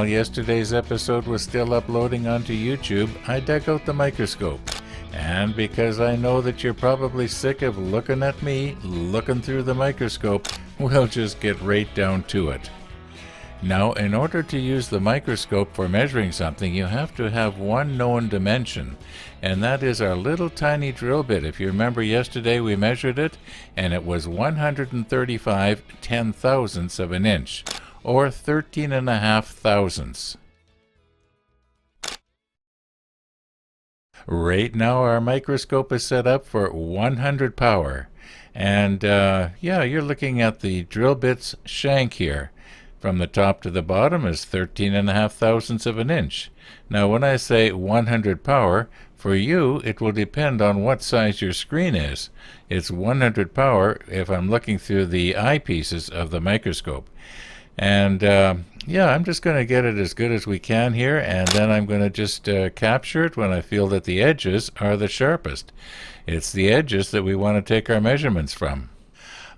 while yesterday's episode was still uploading onto YouTube, I dug out the microscope. And because I know that you're probably sick of looking at me looking through the microscope, we'll just get right down to it. Now, in order to use the microscope for measuring something, you have to have one known dimension, and that is our little tiny drill bit. If you remember yesterday, we measured it, and it was 135 ten-thousandths of an inch, or 13.5 thousandths. Right now, our microscope is set up for 100 power, and you're looking at the drill bit's shank here. From the top to the bottom is 13.5 thousandths of an inch. Now when I say 100 power, for you it will depend on what size your screen is. It's 100 power if I'm looking through the eyepieces of the microscope. And I'm just going to get it as good as we can here, and then I'm going to just capture it when I feel that the edges are the sharpest. It's the edges that we want to take our measurements from.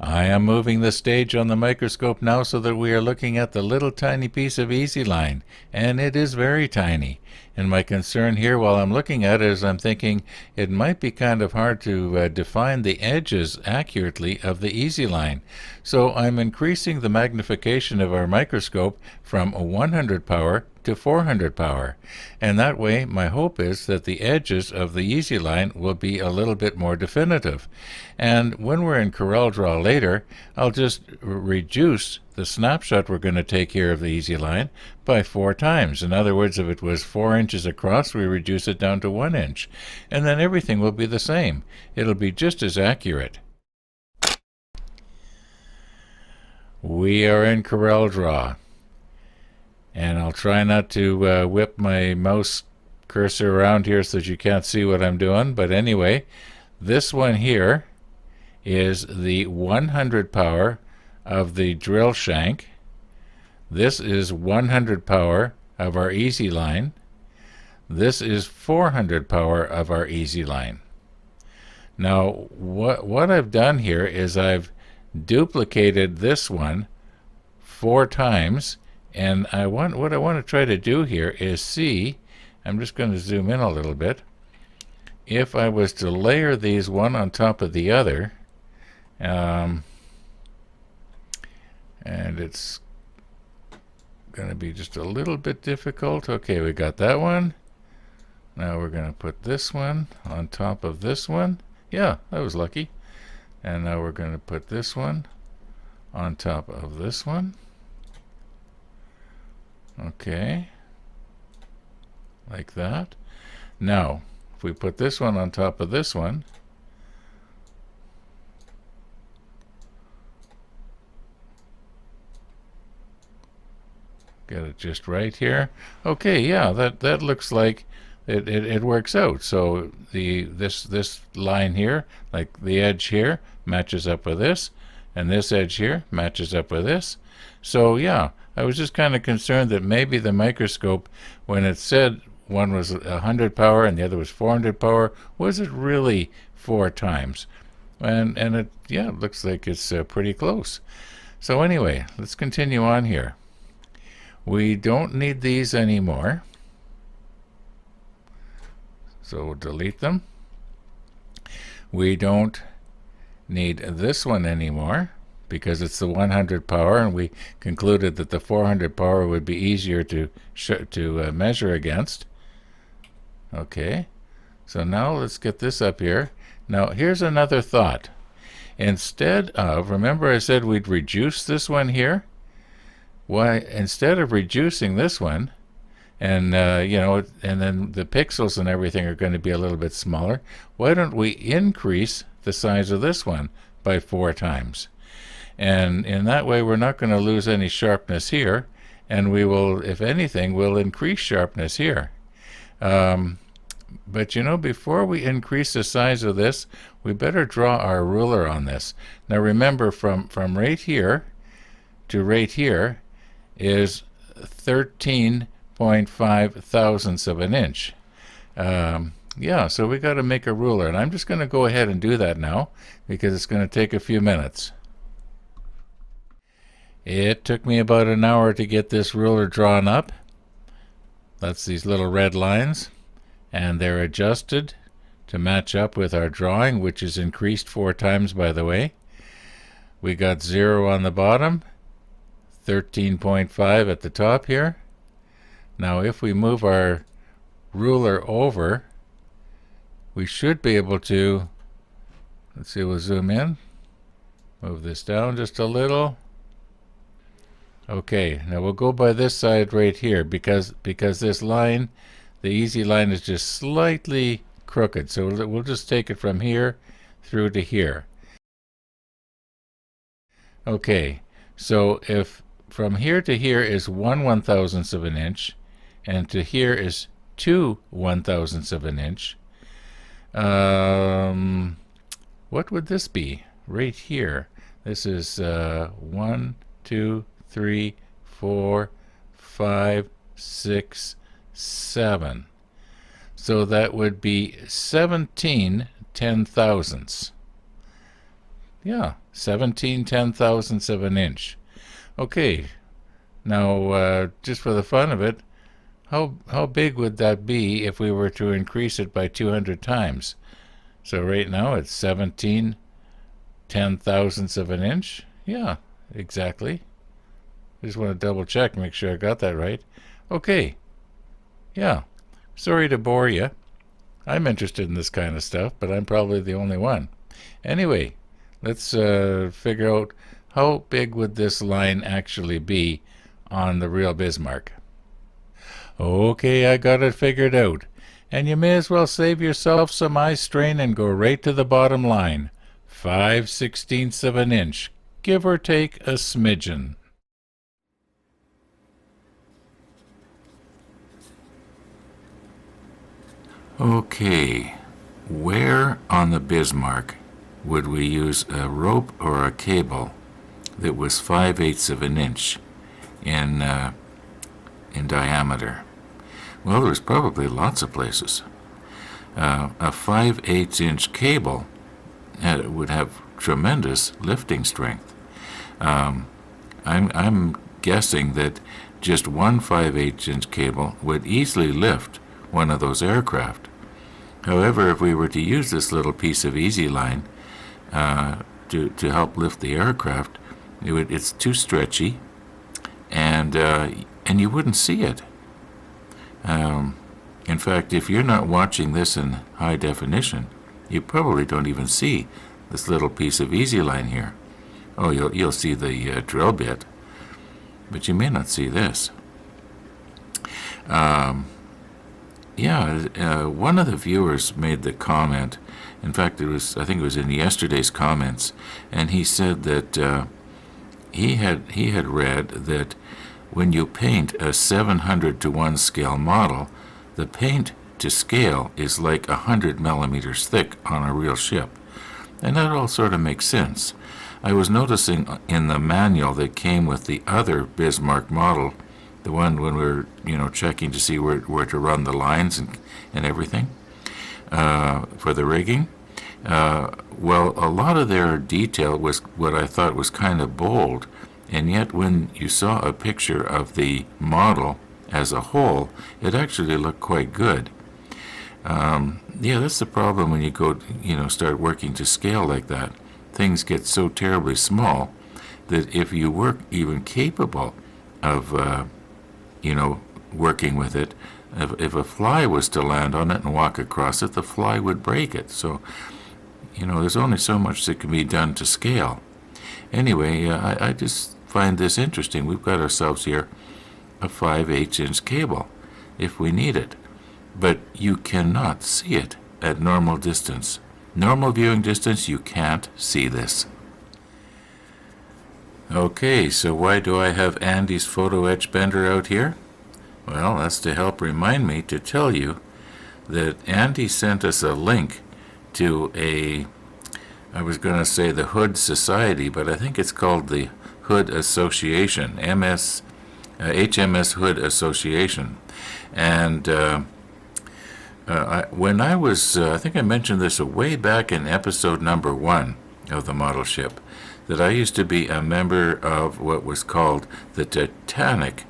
I am moving the stage on the microscope now so that we are looking at the little tiny piece of easy line, and it is very tiny. And my concern here while I'm looking at it is I'm thinking it might be kind of hard to define the edges accurately of the easy line. So I'm increasing the magnification of our microscope from 100 power to 400 power, and that way my hope is that the edges of the easy line will be a little bit more definitive. And when we're in CorelDraw later, I'll just reduce the snapshot we're going to take here of the easy line by 4 times. In other words, if it was 4 inches across, we reduce it down to 1 inch, and then everything will be the same. It'll be just as accurate. We are in CorelDraw. And I'll try not to whip my mouse cursor around here so that you can't see what I'm doing. But anyway, this one here is the 100 power of the drill shank. This is 100 power of our easy line. This is 400 power of our easy line. Now, what I've done here is I've duplicated this one 4 times. And what I want to try to do here is see, I'm just going to zoom in a little bit, if I was to layer these one on top of the other, and it's going to be just a little bit difficult. Okay, we got that one. Now we're going to put this one on top of this one. Yeah, that was lucky. And now we're going to put this one on top of this one. Okay, like that. Now, if we put this one on top of this one, get it just right here. Okay, yeah, that looks like it works out. So this line here, like the edge here, matches up with this, and this edge here matches up with this. So yeah, I was just kind of concerned that maybe the microscope, when it said one was 100 power and the other was 400 power, was it really 4 times? And it looks like it's pretty close. So anyway, let's continue on here. We don't need these anymore, so we'll delete them. We don't need this one anymore, because it's the 100 power, and we concluded that the 400 power would be easier to measure against. Okay, so now let's get this up here. Now here's another thought. Instead of, remember I said we'd reduce this one here? Why, instead of reducing this one, and and then the pixels and everything are going to be a little bit smaller, why don't we increase the size of this one by 4 times? And in that way we're not going to lose any sharpness here, and we will, if anything, we'll increase sharpness here. But before we increase the size of this, we better draw our ruler on this. Now remember, from right here to right here is 13.5 thousandths of an inch. So we got to make a ruler, and I'm just going to go ahead and do that now because it's going to take a few minutes. It took me about an hour to get this ruler drawn up, That's these little red lines, and they're adjusted to match up with our drawing, which is increased 4 times, by the way. We got 0 on the bottom, 13.5 at the top here. Now if we move our ruler over, we should be able to, let's see, we'll zoom in, move this down just a little. Okay, now we'll go by this side right here because this line, the easy line, is just slightly crooked. So we'll just take it from here through to here. Okay, so if from here to here is 1/1000th of an inch, and to here is 2/1000ths of an inch, what would this be? Right here. This is 1, 2, 3, 4, 5, 6, 7. So that would be 17 10,000ths. Yeah, 17 10,000ths of an inch. Okay, now just for the fun of it, how big would that be if we were to increase it by 200 times? So right now it's 17 10,000ths of an inch. Yeah, exactly. I just want to double check, make sure I got that right. Okay. Yeah. Sorry to bore you. I'm interested in this kind of stuff, but I'm probably the only one. Anyway, let's figure out how big would this line actually be on the real Bismarck. Okay, I got it figured out. And you may as well save yourself some eye strain and go right to the bottom line. 5/16ths of an inch, give or take a smidgen. Okay, where on the Bismarck would we use a rope or a cable that was 5/8ths of an inch in diameter? Well, there's probably lots of places. A 5/8 inch cable would have tremendous lifting strength. I'm guessing that just one 5/8 inch cable would easily lift one of those aircraft. However, if we were to use this little piece of easy line to help lift the aircraft, it's too stretchy, and you wouldn't see it. In fact, if you're not watching this in high definition, you probably don't even see this little piece of easy line here. Oh, you'll see the drill bit, but you may not see this. One of the viewers made the comment. In fact, I think it was in yesterday's comments, and he said that he had read that when you paint a 700:1 scale model, the paint to scale is like 100 millimeters thick on a real ship. And that all sort of makes sense. I was noticing in the manual that came with the other Bismarck model, the one when we were checking to see where to run the lines and everything for the rigging, well, a lot of their detail was what I thought was kind of bold. And yet when you saw a picture of the model as a whole, it actually looked quite good. That's the problem when you go, start working to scale like that. Things get so terribly small that if you were even capable of, working with it, if a fly was to land on it and walk across it, the fly would break it. So, there's only so much that can be done to scale. Anyway, I just find this interesting. We've got ourselves here a 5/8 inch cable if we need it, but you cannot see it at normal distance. Normal viewing distance, you can't see this. Okay, so why do I have Andy's photo etch bender out here? Well, that's to help remind me to tell you that Andy sent us a link to I was going to say the Hood Society, but I think it's called the Hood Association, HMS Hood Association. And when I was, I think I mentioned this way back in episode number 1 of the model ship, that I used to be a member of what was called the Titanic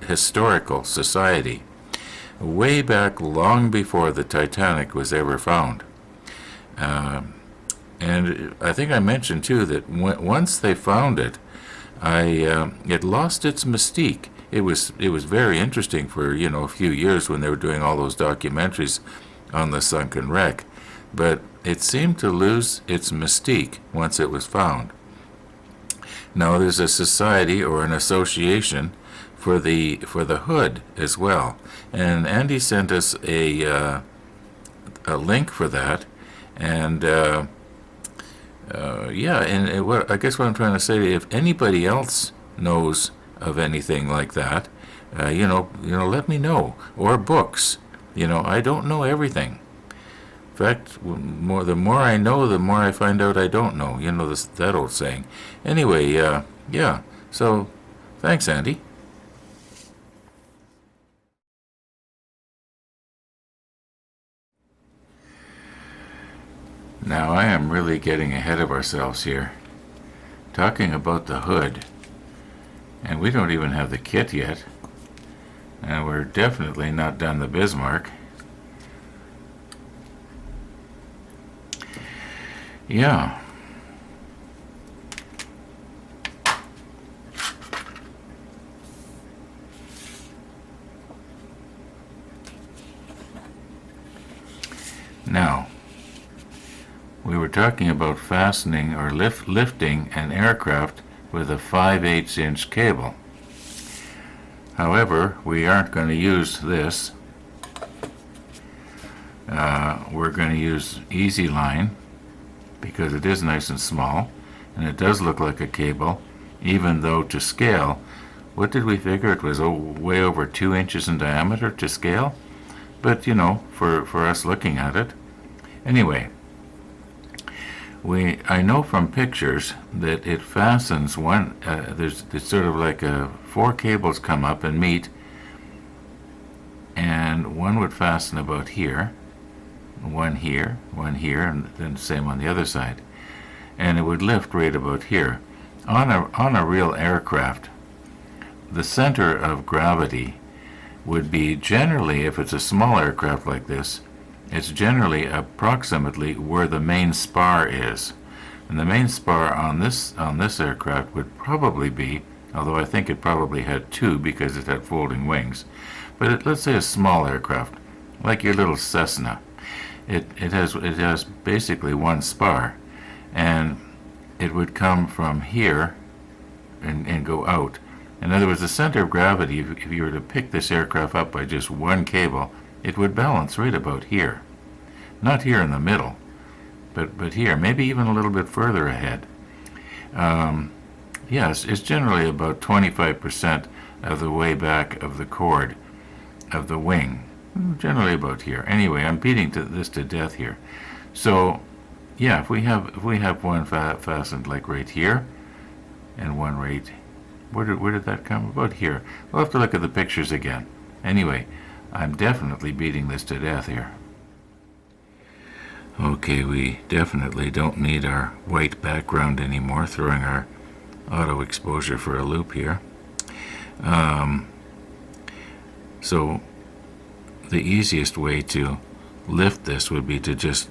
Historical Society. way back long before the Titanic was ever found. And I think I mentioned too that once they found it, it lost its mystique. It was very interesting for a few years when they were doing all those documentaries on the sunken wreck, but it seemed to lose its mystique once it was found. Now there's a society or an association for the Hood as well, and Andy sent us a link for that, and I guess what I'm trying to say, if anybody else knows of anything like that, let me know, or books. I don't know everything. In fact, the more I know, the more I find out I don't know. That old saying. Anyway, yeah. So, thanks, Andy. Now I am really getting ahead of ourselves here, talking about the Hood, and we don't even have the kit yet, and we're definitely not done the Bismarck. Yeah. Now, we were talking about fastening or lifting an aircraft with a 5/8 inch cable. However, we aren't going to use this. We're going to use Easy Line because it is nice and small, and it does look like a cable, even though to scale, what did we figure? It was way over 2 inches in diameter to scale, but for us looking at it. Anyway, I know from pictures that it fastens one. It's sort of like 4 cables come up and meet, and one would fasten about here, one here, and then the same on the other side, and it would lift right about here. On a real aircraft, the center of gravity would be generally, if it's a small aircraft like this, it's generally approximately where the main spar is. And the main spar on this aircraft would probably be, although I think it probably had 2 because it had folding wings, but let's say a small aircraft, like your little Cessna, it has basically 1 spar, and it would come from here and go out. In other words, the center of gravity, if you were to pick this aircraft up by just 1 cable, it would balance right about here. Not here in the middle, but here, maybe even a little bit further ahead. Yes, it's generally about 25% of the way back of the chord of the wing, generally about here. Anyway, I'm beating this to death here. So, yeah, if we have one fastened like right here, and one right, where did that come? About here. We'll have to look at the pictures again. Anyway, I'm definitely beating this to death here. Okay, we definitely don't need our white background anymore, throwing our auto exposure for a loop here. So the easiest way to lift this would be to just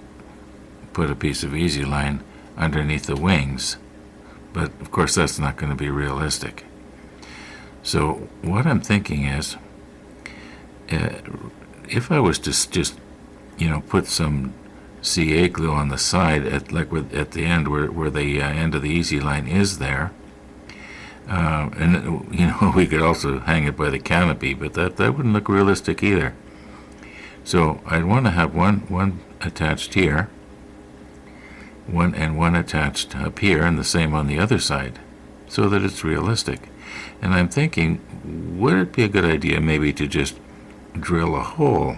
put a piece of Easy Line underneath the wings, but of course that's not going to be realistic. So what I'm thinking is, if I was to just put some CA glue on the side at the end where the end of the Easy Line is there, and we could also hang it by the canopy, but that wouldn't look realistic either. So I'd want to have one attached here, one attached up here, and the same on the other side, so that it's realistic. And I'm thinking, would it be a good idea maybe to just drill a hole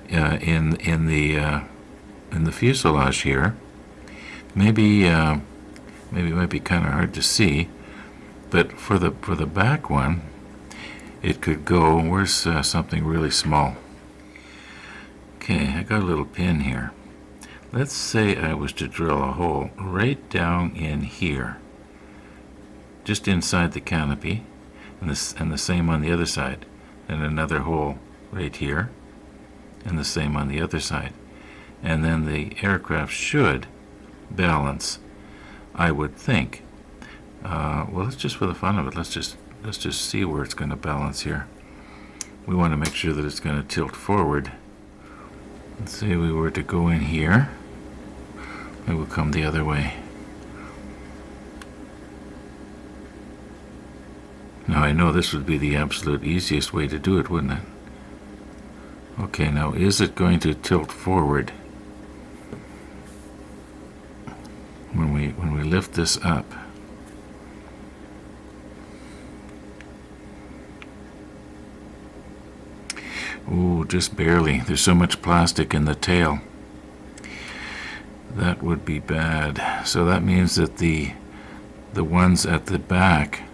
in the fuselage here? Maybe it might be kind of hard to see, but for the back one, it could go. Where's something really small? Okay, I got a little pin here. Let's say I was to drill a hole right down in here, just inside the canopy, and the same on the other side, and another hole right here, and the same on the other side. And then the aircraft should balance, I would think. Well, let's just, for the fun of it, let's just see where it's going to balance here. We want to make sure that it's going to tilt forward. Let's say we were to go in here, it would come the other way. Now I know this would be the absolute easiest way to do it, wouldn't it? Okay, now is it going to tilt forward when we lift this up? Ooh, just barely. There's so much plastic in the tail. That would be bad. So that means that the ones at the back,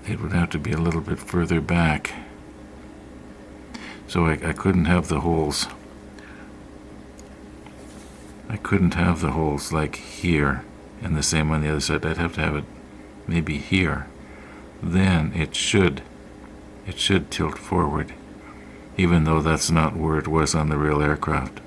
it would have to be a little bit further back. So I couldn't have the holes. I couldn't have the holes like here, and the same on the other side. I'd have to have it maybe here. Then it should tilt forward, even though that's not where it was on the real aircraft.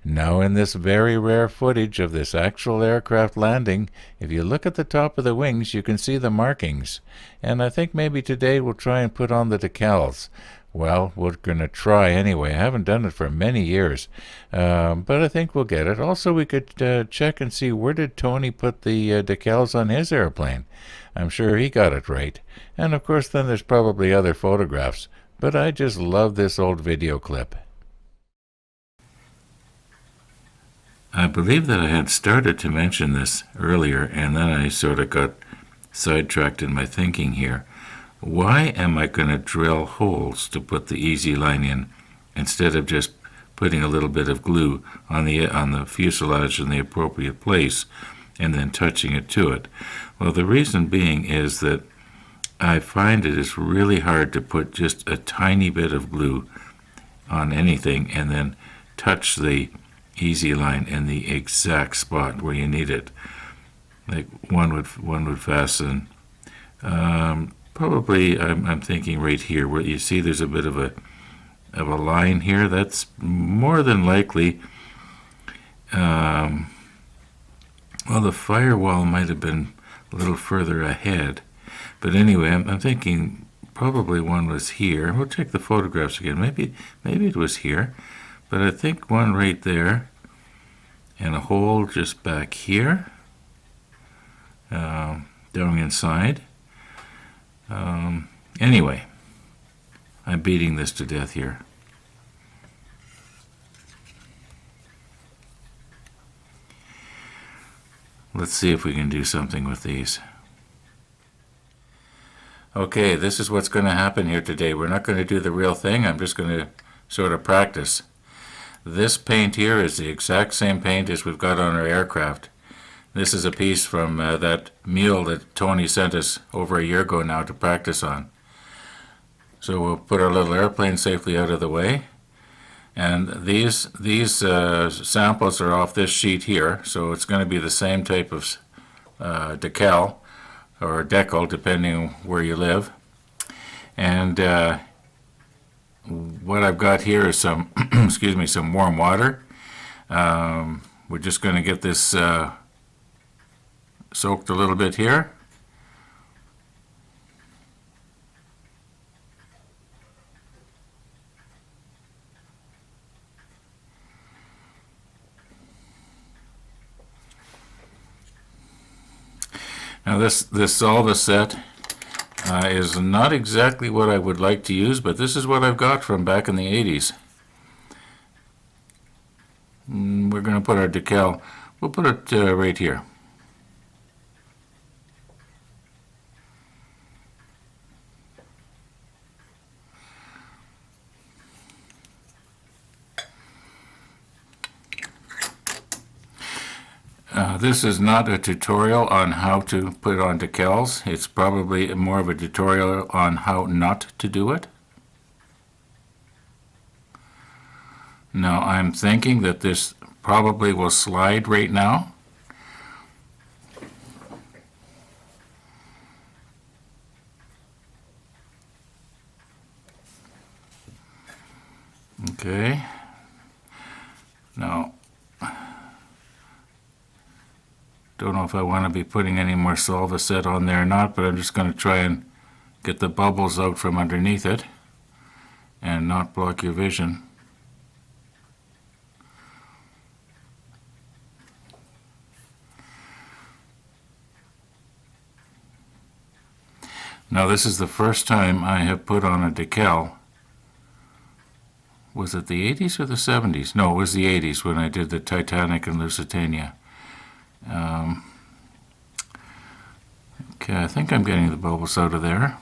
Now in this very rare footage of this actual aircraft landing, if you look at the top of the wings, you can see the markings. And I think maybe today we'll try and put on the decals. Well, we're going to try anyway. I haven't done it for many years, but I think we'll get it. Also, we could check and see, where did Tony put the decals on his airplane? I'm sure he got it right. And of course, then there's probably other photographs. But I just love this old video clip. I believe that I had started to mention this earlier, and then I sort of got sidetracked in my thinking here. Why am I going to drill holes to put the easy line in instead of just putting a little bit of glue on the fuselage in the appropriate place and then touching it to it? Well, the reason being is that I find it is really hard to put just a tiny bit of glue on anything and then touch the easy line in the exact spot where you need it. Like one would fasten. Probably, I'm thinking right here, where you see there's a bit of a line here. That's more than likely. Well, the firewall might have been a little further ahead, but anyway, I'm thinking probably one was here. We'll check the photographs again. Maybe it was here, but I think one right there, and a hole just back here, down inside. Anyway, I'm beating this to death here. Let's see if we can do something with these. Okay, this is what's going to happen here today. We're not going to do the real thing. I'm just going to sort of practice. This paint here is the exact same paint as we've got on our aircraft. This is a piece from that mule that Tony sent us over a year ago now to practice on. So we'll put our little airplane safely out of the way. And these samples are off this sheet here, so it's going to be the same type of decal or decal, depending on where you live. And what I've got here is some, excuse me, some warm water. We're just going to get this soaked a little bit here. Now this Solvaset is not exactly what I would like to use, but this is what I've got from back in the 80s. We're going to put our decal, we'll put it right here. This is not a tutorial on how to put on decals. It's probably more of a tutorial on how not to do it. Now I'm thinking that this probably will slide right now. Don't know if I want to be putting any more Solvaset on there or not, but I'm just going to try and get the bubbles out from underneath it and not block your vision. Now this is the first time I have put on a decal. Was it the 80s or the 70s? No, it was the 80s when I did the Titanic and Lusitania. Okay, I think I'm getting the bubbles out of there.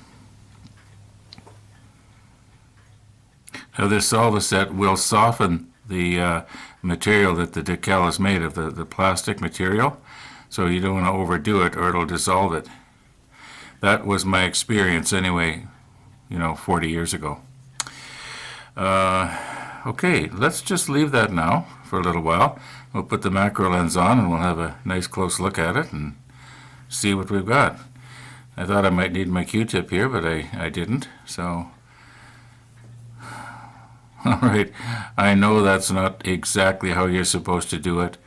Now this Solvaset will soften the material that the decal is made of, the plastic material, so you don't want to overdo it or it'll dissolve it. That was my experience anyway, 40 years ago. Okay, let's just leave that now for a little while. We'll put the macro lens on and we'll have a nice close look at it and see what we've got. I thought I might need my Q-tip here, but I didn't, so... All right, I know that's not exactly how you're supposed to do it.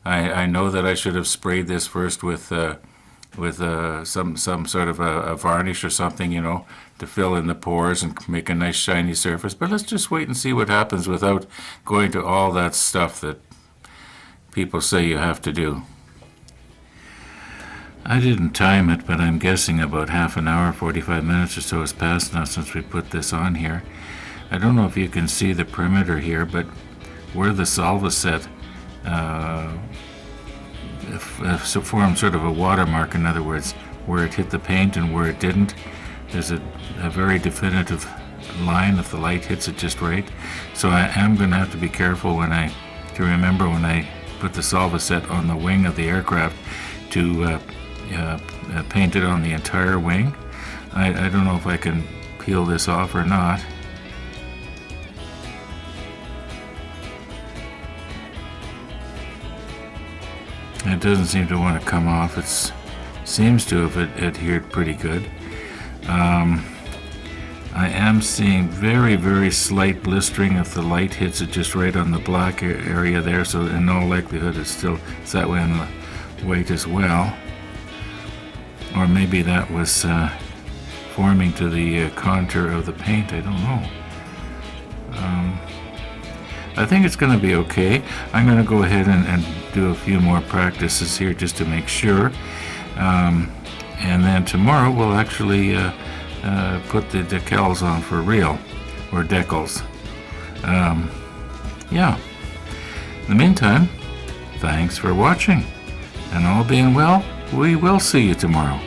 I know that I should have sprayed this first with some sort of a varnish or something, to fill in the pores and make a nice shiny surface. But let's just wait and see what happens without going to all that stuff that people say you have to do. I didn't time it, but I'm guessing about half an hour, 45 minutes or so has passed now since we put this on here. I don't know if you can see the perimeter here, but where the Solvaset formed sort of a watermark, in other words, where it hit the paint and where it didn't, there's a very definitive line if the light hits it just right. So I am going to have to be careful to remember when I put the Solvaset on the wing of the aircraft to paint it on the entire wing. I don't know if I can peel this off or not. It doesn't seem to want to come off. It seems to have adhered pretty good. I am seeing very, very slight blistering if the light hits it just right on the black area there, so in all likelihood it's that way on the white as well. Or maybe that was forming to the contour of the paint, I don't know. I think it's going to be okay. I'm going to go ahead and do a few more practices here just to make sure. And then tomorrow we'll actually put the decals on for real, or decals. Yeah. In the meantime, thanks for watching. And all being well, we will see you tomorrow.